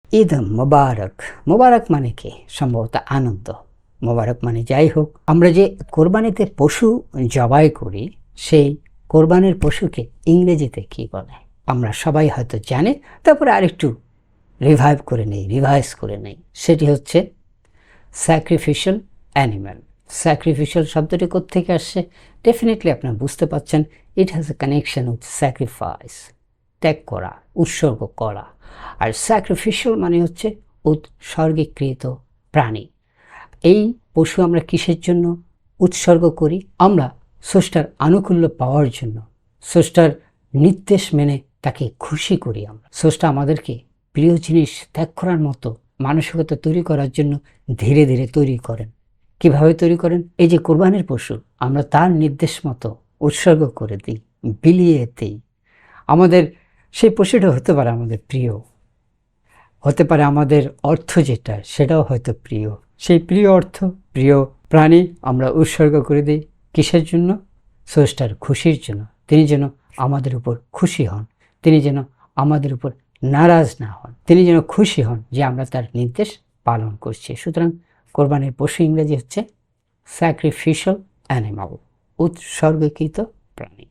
ঈদ মোবারক। মোবারক মানে কি? সম্ভবত আনন্দ। মোবারক মানে যাই হোক, আমরা যে কোরবানিতে পশু জবাই করি, সেই কোরবানির পশুকে ইংরেজিতে কি বলে আমরা সবাই হয়তো জানি। তারপরে আরেকটু রিভাইজ করে নেই। সেটি হচ্ছে স্যাক্রিফিশিয়াল অ্যানিম্যাল। স্যাক্রিফিশিয়াল শব্দটি কোত্থেকে আসছে? ডেফিনেটলি আপনারা বুঝতে পারছেন, it has a connection with sacrifice, ত্যাগ করা, উৎসর্গ করা। আর স্যাক্রিফিশিয়াল মানে হচ্ছে উৎসর্গীকৃত প্রাণী। এই পশু আমরা কিসের জন্য উৎসর্গ করি? আমরা স্রষ্টার আনুকূল্য পাওয়ার জন্য, স্রষ্টার নির্দেশ মেনে তাকে খুশি করি। আমরা স্রষ্টা আমাদেরকে প্রিয় জিনিস ত্যাগ করার মতো মানসিকতা তৈরি করার জন্য ধীরে ধীরে তৈরি করেন। কিভাবে তৈরি করেন? এই যে কোরবানির পশু, আমরা তার নির্দেশ মতো উৎসর্গ করে দিই, বিলিয়ে দিই। আমাদের সেই পশুটা হতে পারে আমাদের প্রিয়, হতে পারে আমাদের অর্থ যেটা, সেটাও হয়তো প্রিয়। সেই প্রিয় অর্থ, প্রিয় প্রাণী আমরা উৎসর্গ করে দিই কিসের জন্য? স্রষ্টার খুশির জন্য। তিনি যেন আমাদের উপর খুশি হন, তিনি যেন আমাদের উপর নারাজ না হন, তিনি যেন খুশি হন যে আমরা তার নির্দেশ পালন করছি। সুতরাং কোরবানির পশু ইংরেজি হচ্ছে স্যাক্রিফিশিয়াল অ্যানিমাল, উৎসর্গকৃত প্রাণী।